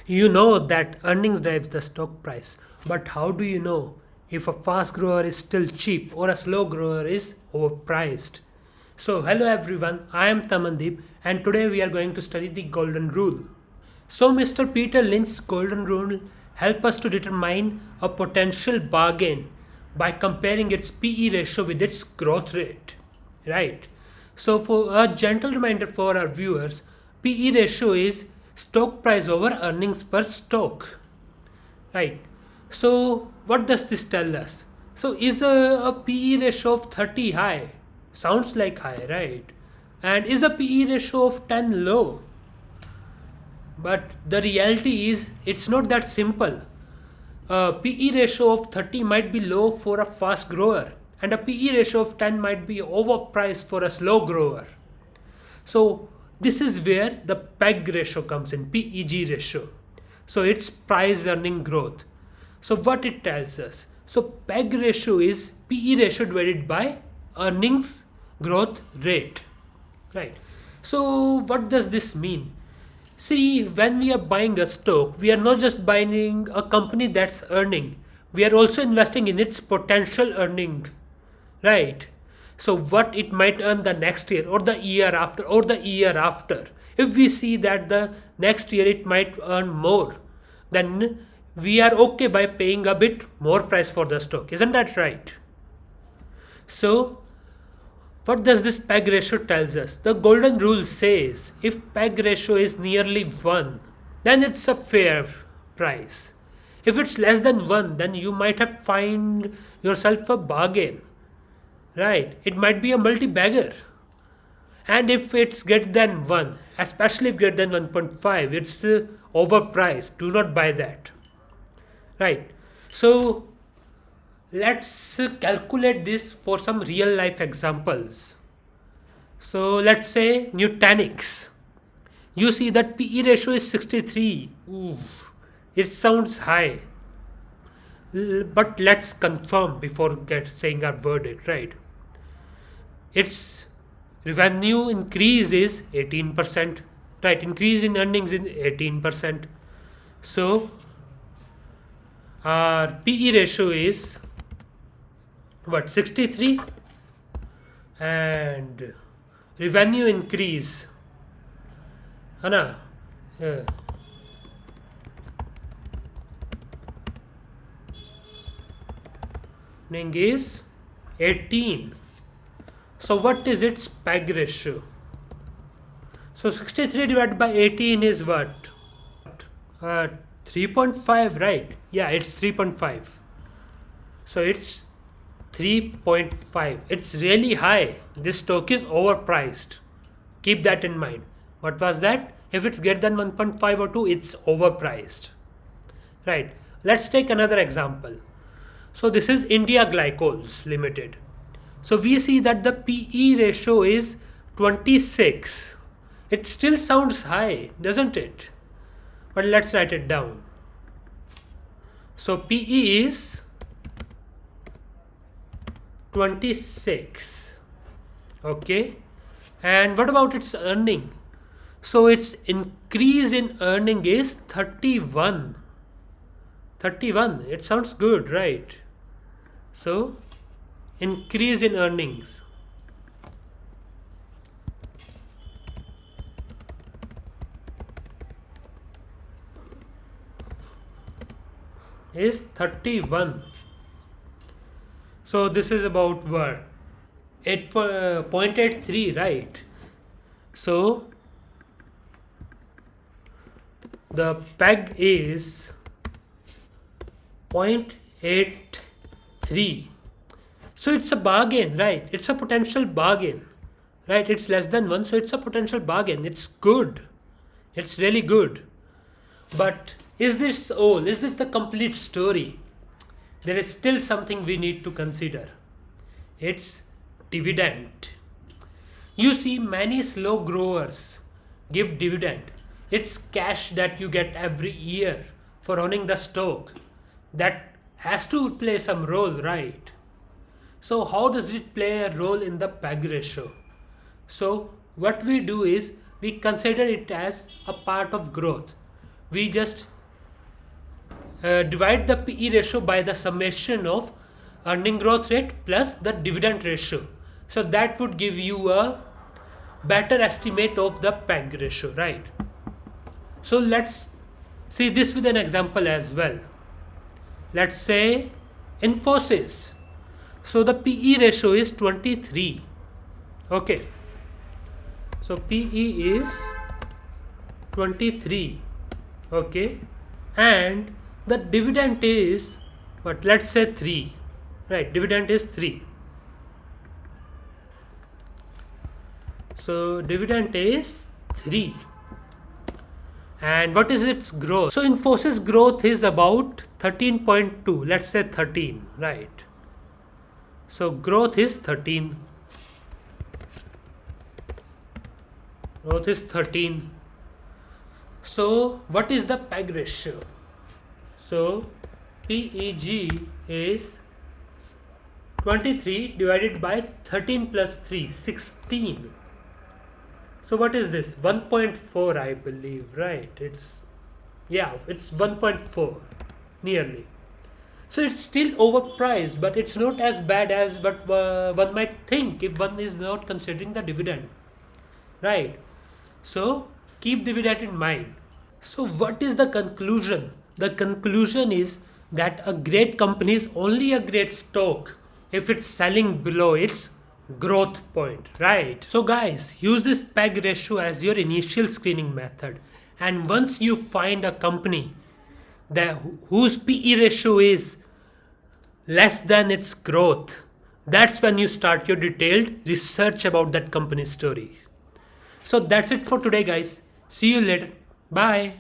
You know that earnings drives the stock price, but how do you know if a fast grower is still cheap or a slow grower is overpriced? So, hello everyone, I am Tamandeep and today we are going to study the Golden Rule. So, Mr. Peter Lynch's Golden Rule help us to determine a potential bargain by comparing its PE ratio with its growth rate, right? So, for a gentle reminder for our viewers, PE ratio is stock price over earnings per stock, right? So, what does this tell us? So, is a PE ratio of 30 high? Sounds like high, right? And is a PE ratio of 10 low? But the reality is, it's not that simple. A PE ratio of 30 might be low for a fast grower, and a PE ratio of 10 might be overpriced for a slow grower. So, this is where the PEG ratio comes in, PEG ratio. So, it's price earning growth. So, what it tells us? So, PEG ratio is PE ratio divided by earnings growth rate, right? So, what does this mean? See, when we are buying a stock, we are not just buying a company that's earning, we are also investing in its potential earning, right? So, what it might earn the next year, or the year after, or the year after. If we see that the next year it might earn more, then we are okay by paying a bit more price for the stock. Isn't that right? So, what does this PEG ratio tells us? The golden rule says if PEG ratio is nearly 1, then it's a fair price. If it's less than 1, then you might have find yourself a bargain. Right? It might be a multi-bagger. And if it's greater than 1, especially if greater than 1.5, it's overpriced. Do not buy that. Right? So let's calculate this for some real life examples. So let's say Nutanix. You see that PE ratio is 63. Ooh, it sounds high. But let's confirm before saying our verdict, right? Its revenue increase is 18%, right? Increase in earnings is 18%. So our PE ratio is what, 63, and revenue increase है ना, uh, is 18. So what is its PEG ratio? So 63 divided by 18 is what? 3.5, right? Yeah, it's 3.5. So it's 3.5. It's really high. This stock is overpriced. Keep that in mind. What was that? If it's greater than 1.5 or 2, it's overpriced. Right. Let's take another example. So this is India Glycols Limited. So we see that the PE ratio is 26. It still sounds high, doesn't it? But let's write it down. So PE is 26. Okay. And what about its earning? So its increase in earning is 31. 31. It sounds good, right? So increase in earnings is 31. So this is about what? 8.83, right? So the PEG is 0.83. So it's a bargain, right? It's a potential bargain, right? It's less than 1, so it's a potential bargain. It's good. It's really good. But is this all? Is this the complete story? There is still something we need to consider. It's dividend. You see, many slow growers give dividend. It's cash that you get every year for owning the stock. That has to play some role, right? So how does it play a role in the PEG ratio? So what we do is we consider it as a part of growth. We just divide the PE ratio by the summation of earning growth rate plus the dividend ratio. So that would give you a better estimate of the PEG ratio, right? So let's see this with an example as well. Let's say Infosys. So the PE ratio is 23. Okay. So PE is 23. Okay. And the dividend is what? Let's say 3. Right. Dividend is 3. So dividend is 3. And what is its growth? So Infosys growth is about 13.2. Let's say 13. Right. So growth is 13. Growth is 13. So what is the PEG ratio? So PEG is 23 divided by 13 plus 3, 16. So what is this? 1.4, I believe, right? It's 1.4 nearly. So it's still overpriced, but it's not as bad as what one might think if one is not considering the dividend, right? So keep dividend in mind. So what is the conclusion? The conclusion is that a great company is only a great stock if it's selling below its growth point, right? So guys, use this PEG ratio as your initial screening method, and once you find a company that whose PE ratio is less than its growth, that's when you start your detailed research about that company's story. So that's it for today, guys. See you later. Bye.